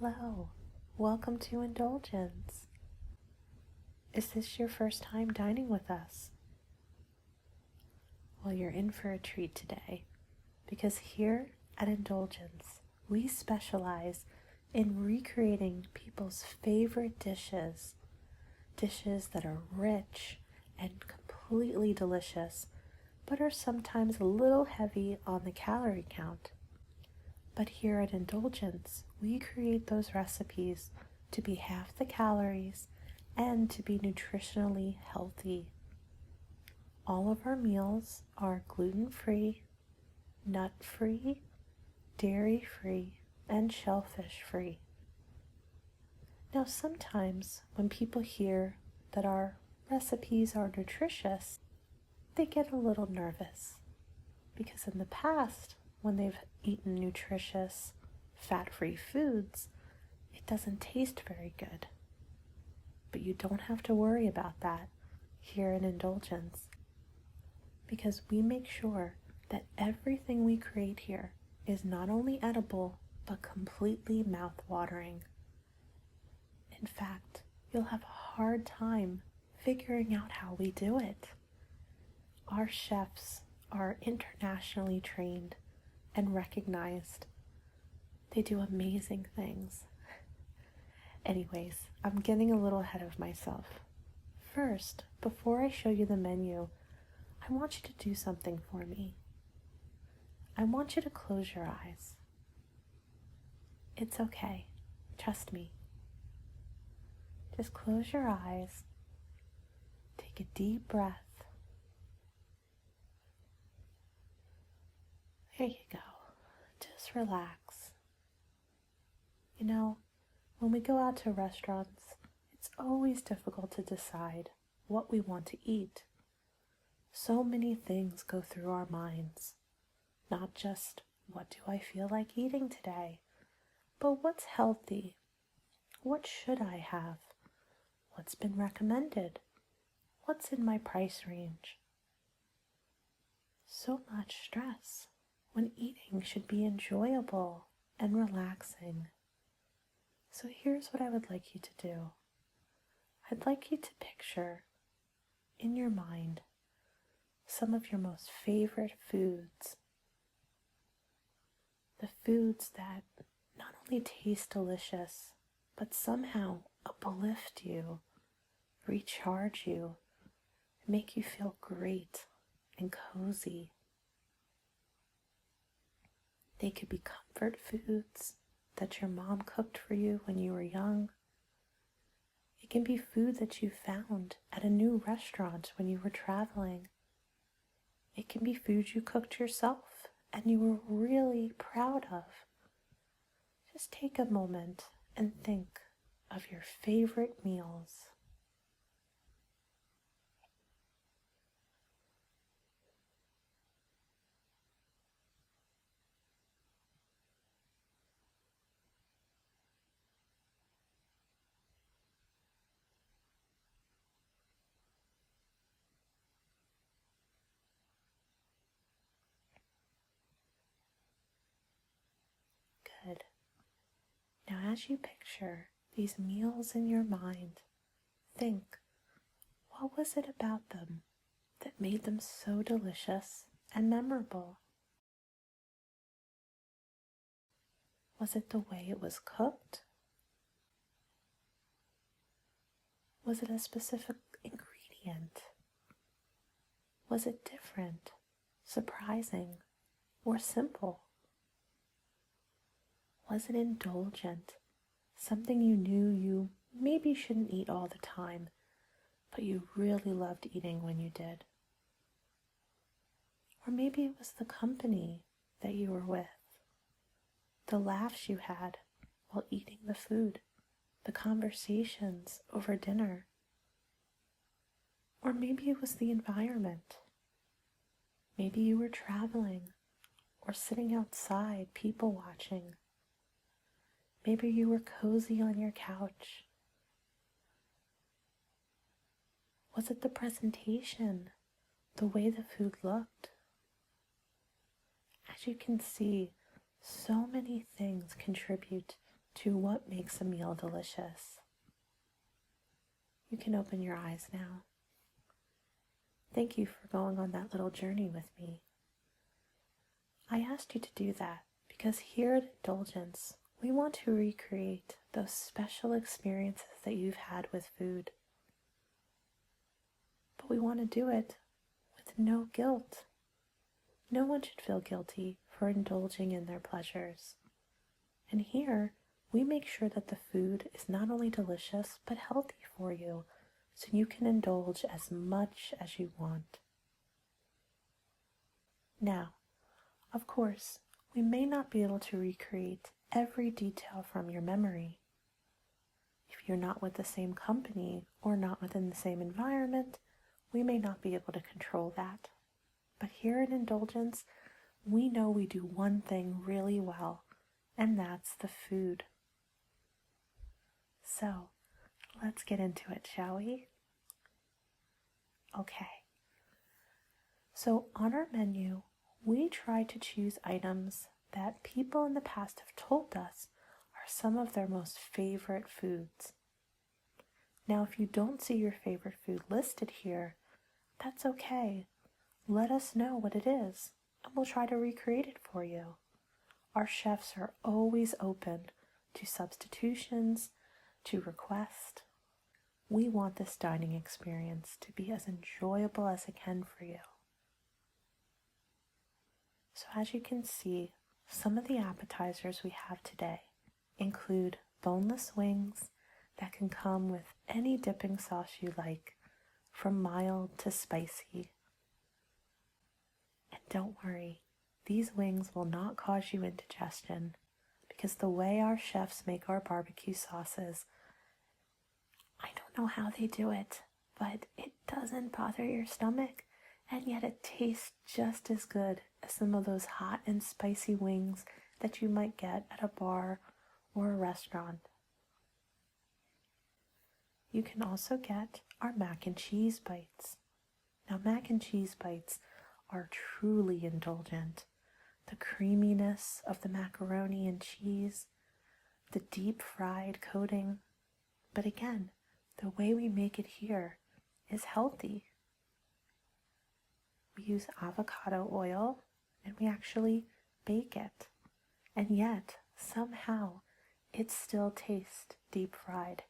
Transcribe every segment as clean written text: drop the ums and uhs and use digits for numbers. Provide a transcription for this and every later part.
Hello, welcome to Indulgence. Is this your first time dining with us? Well, you're in for a treat today, because here at Indulgence, we specialize in recreating people's favorite dishes that are rich and completely delicious, but are sometimes a little heavy on the calorie count. But here at Indulgence, we create those recipes to be half the calories and to be nutritionally healthy. All of our meals are gluten-free, nut-free, dairy-free, and shellfish-free. Now, sometimes when people hear that our recipes are nutritious, they get a little nervous because in the past, when they've eaten nutritious, fat-free foods, it doesn't taste very good. But you don't have to worry about that here in Indulgence, because we make sure that everything we create here is not only edible, but completely mouth-watering. In fact, you'll have a hard time figuring out how we do it. Our chefs are internationally trained and recognized. They do amazing things. Anyways, I'm getting a little ahead of myself. First, before I show you the menu, I want you to do something for me. I want you to close your eyes. It's okay. Trust me. Just close your eyes. Take a deep breath. There you go. Just relax. You know, when we go out to restaurants, it's always difficult to decide what we want to eat. So many things go through our minds. Not just, what do I feel like eating today? But what's healthy? What should I have? What's been recommended? What's in my price range? So much stress when eating should be enjoyable and relaxing. So here's what I would like you to do. I'd like you to picture in your mind some of your most favorite foods. The foods that not only taste delicious, but somehow uplift you, recharge you, make you feel great and cozy. They could be comfort foods that your mom cooked for you when you were young. It can be food that you found at a new restaurant when you were traveling. It can be food you cooked yourself and you were really proud of. Just take a moment and think of your favorite meals. Good. Now, as you picture these meals in your mind, think, what was it about them that made them so delicious and memorable? Was it the way it was cooked? Was it a specific ingredient? Was it different, surprising, or simple? Was it indulgent, something you knew you maybe shouldn't eat all the time, but you really loved eating when you did? Or maybe it was the company that you were with, the laughs you had while eating the food, the conversations over dinner. Or maybe it was the environment. Maybe you were traveling or sitting outside people watching. Maybe you were cozy on your couch. Was it the presentation, the way the food looked? As you can see, so many things contribute to what makes a meal delicious. You can open your eyes now. Thank you for going on that little journey with me. I asked you to do that because here at Indulgence, we want to recreate those special experiences that you've had with food. But we want to do it with no guilt. No one should feel guilty for indulging in their pleasures. And here, we make sure that the food is not only delicious, but healthy for you, so you can indulge as much as you want. Now, of course, we may not be able to recreate every detail from your memory. If you're not with the same company or not within the same environment, we may not be able to control that. But here in Indulgence, we know we do one thing really well, and that's the food. So, let's get into it, shall we? Okay. So on our menu, we try to choose items that people in the past have told us are some of their most favorite foods. Now, if you don't see your favorite food listed here, that's okay. Let us know what it is, and we'll try to recreate it for you. Our chefs are always open to substitutions, to request. We want this dining experience to be as enjoyable as it can for you. So as you can see, some of the appetizers we have today include boneless wings that can come with any dipping sauce you like, from mild to spicy. And don't worry, these wings will not cause you indigestion, because the way our chefs make our barbecue sauces, I don't know how they do it, but it doesn't bother your stomach, and yet it tastes just as good as some of those hot and spicy wings that you might get at a bar or a restaurant. You can also get our mac and cheese bites. Now, mac and cheese bites are truly indulgent. The creaminess of the macaroni and cheese, the deep fried coating. But again, the way we make it here is healthy. We use avocado oil and we actually bake it. And yet, somehow, it still tastes deep fried.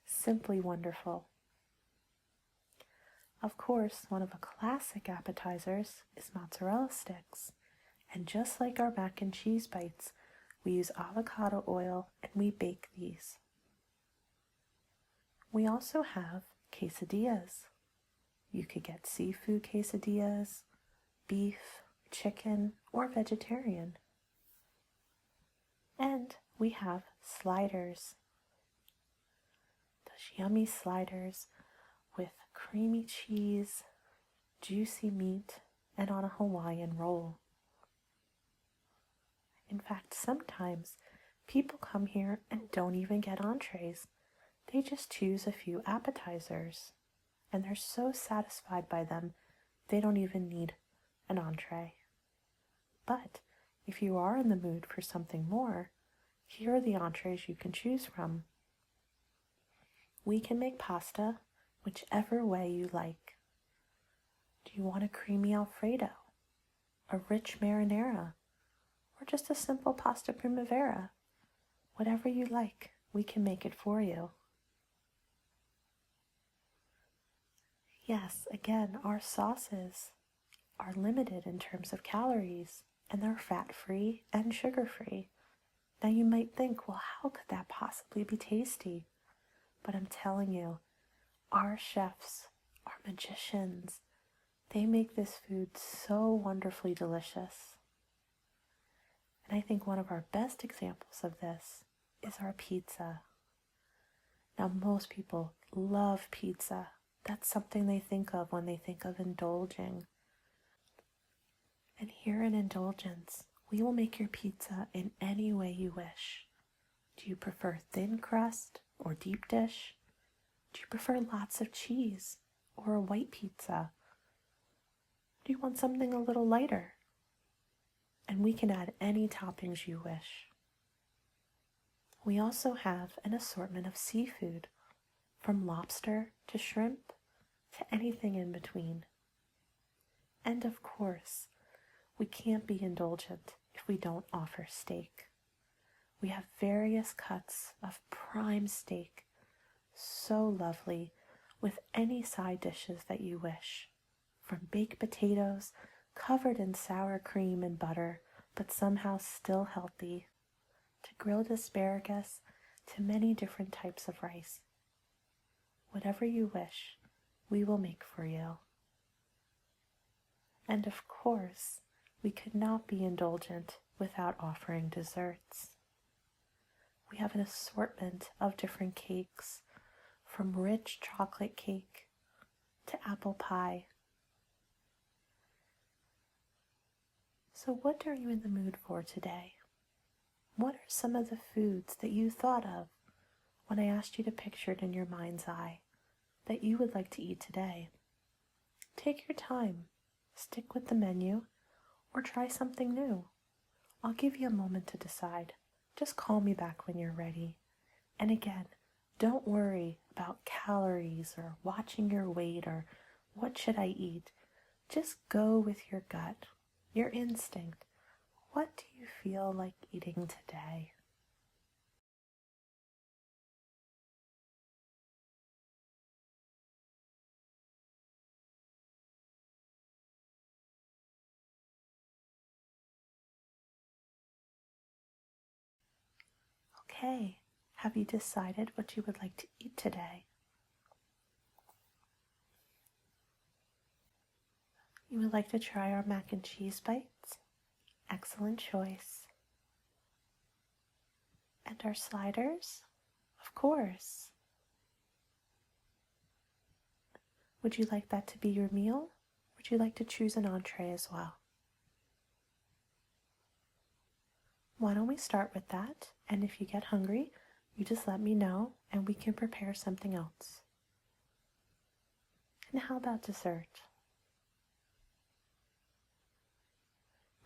Simply wonderful. Of course, one of the classic appetizers is mozzarella sticks. And just like our mac and cheese bites, we use avocado oil and we bake these. We also have quesadillas. You could get seafood quesadillas, beef, chicken, or vegetarian. And we have sliders. Those yummy sliders with creamy cheese, juicy meat, and on a Hawaiian roll. In fact, sometimes people come here and don't even get entrees. They just choose a few appetizers, and they're so satisfied by them, they don't even need an entree. But if you are in the mood for something more, here are the entrees you can choose from. We can make pasta whichever way you like. Do you want a creamy Alfredo, a rich marinara, or just a simple pasta primavera? Whatever you like, we can make it for you. Yes, again, our sauces are limited in terms of calories, and they're fat-free and sugar-free. Now you might think, well, how could that possibly be tasty? But I'm telling you, our chefs are magicians. They make this food so wonderfully delicious. And I think one of our best examples of this is our pizza. Now, most people love pizza. That's something they think of when they think of indulging. And here in Indulgence, we will make your pizza in any way you wish. Do you prefer thin crust or deep dish? Do you prefer lots of cheese or a white pizza? Do you want something a little lighter? And we can add any toppings you wish. We also have an assortment of seafood, from lobster to shrimp to anything in between. And of course, we can't be indulgent if we don't offer steak. We have various cuts of prime steak, so lovely, with any side dishes that you wish, from baked potatoes covered in sour cream and butter, but somehow still healthy, to grilled asparagus, to many different types of rice. Whatever you wish, we will make for you. And of course, we could not be indulgent without offering desserts. We have an assortment of different cakes, from rich chocolate cake to apple pie. So what are you in the mood for today? What are some of the foods that you thought of when I asked you to picture it in your mind's eye that you would like to eat today? Take your time, stick with the menu, or try something new. I'll give you a moment to decide. Just call me back when you're ready. And again, don't worry about calories or watching your weight or what should I eat. Just go with your gut, your instinct. What do you feel like eating today? Okay, have you decided what you would like to eat today? You would like to try our mac and cheese bites? Excellent choice. And our sliders? Of course. Would you like that to be your meal? Would you like to choose an entree as well? Why don't we start with that? And if you get hungry, you just let me know and we can prepare something else. And how about dessert?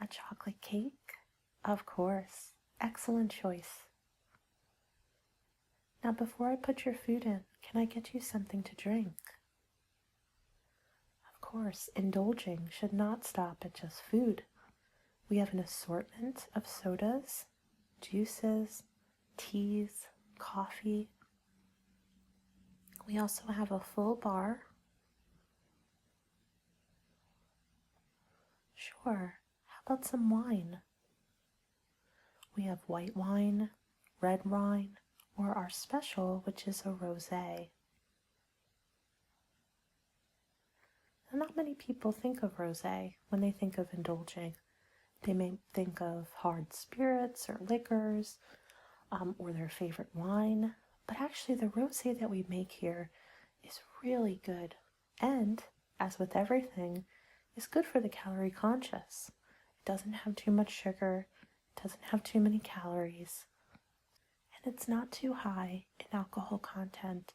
A chocolate cake? Of course. Excellent choice. Now before I put your food in, can I get you something to drink? Of course, indulging should not stop at just food. We have an assortment of sodas, juices, teas, coffee. We also have a full bar. Sure, how about some wine? We have white wine, red wine, or our special, which is a rosé. Not many people think of rosé when they think of indulging. They may think of hard spirits or liquors, or their favorite wine, but actually the rosé that we make here is really good, and, as with everything, is good for the calorie conscious. It doesn't have too much sugar, it doesn't have too many calories, and it's not too high in alcohol content,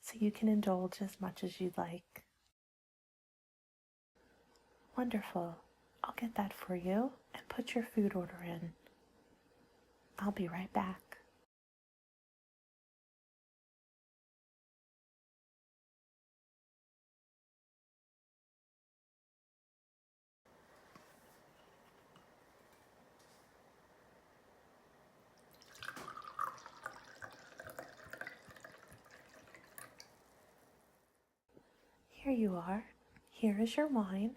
so you can indulge as much as you'd like. Wonderful. I'll get that for you and put your food order in. I'll be right back. Here you are. Here is your wine.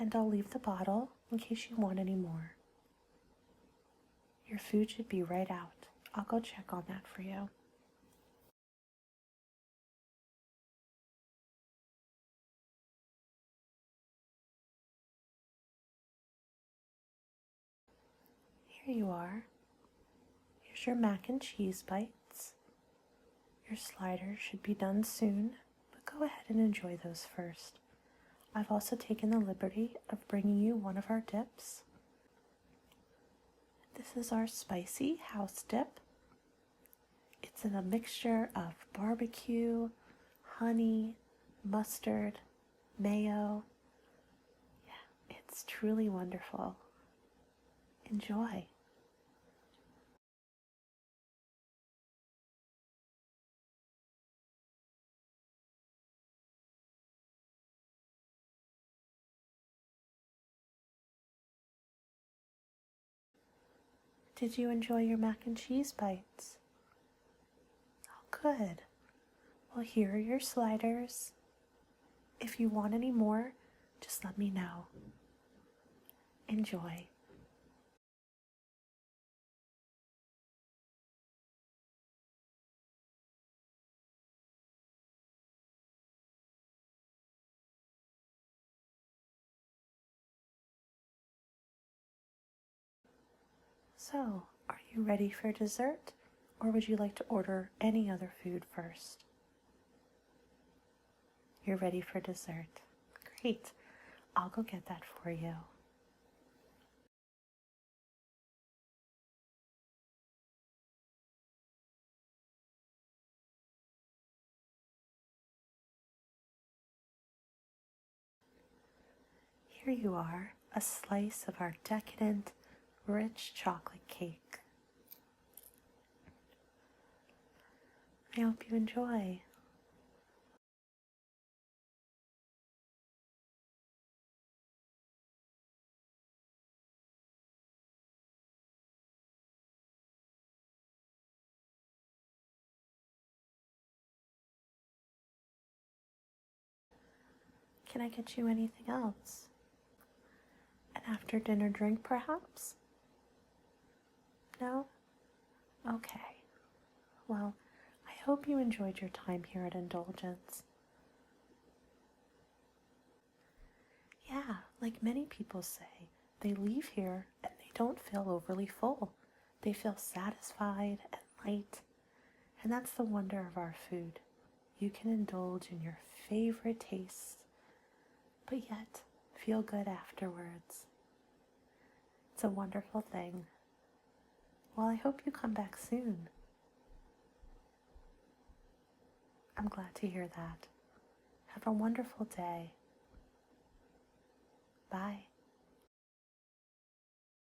And I'll leave the bottle in case you want any more. Your food should be right out. I'll go check on that for you. Here you are. Here's your mac and cheese bites. Your sliders should be done soon, but go ahead and enjoy those first. I've also taken the liberty of bringing you one of our dips. This is our spicy house dip. It's in a mixture of barbecue, honey, mustard, mayo. Yeah, it's truly wonderful. Enjoy. Did you enjoy your mac and cheese bites? Oh, good. Well, here are your sliders. If you want any more, just let me know. Enjoy. So, are you ready for dessert, or would you like to order any other food first? You're ready for dessert. Great. I'll go get that for you. Here you are, a slice of our decadent, rich chocolate cake. I hope you enjoy. Can I get you anything else? An after dinner drink, perhaps? No? Okay. Well, I hope you enjoyed your time here at Indulgence. Yeah, like many people say, they leave here and they don't feel overly full. They feel satisfied and light. And that's the wonder of our food. You can indulge in your favorite tastes, but yet feel good afterwards. It's a wonderful thing. Well, I hope you come back soon. I'm glad to hear that. Have a wonderful day. Bye.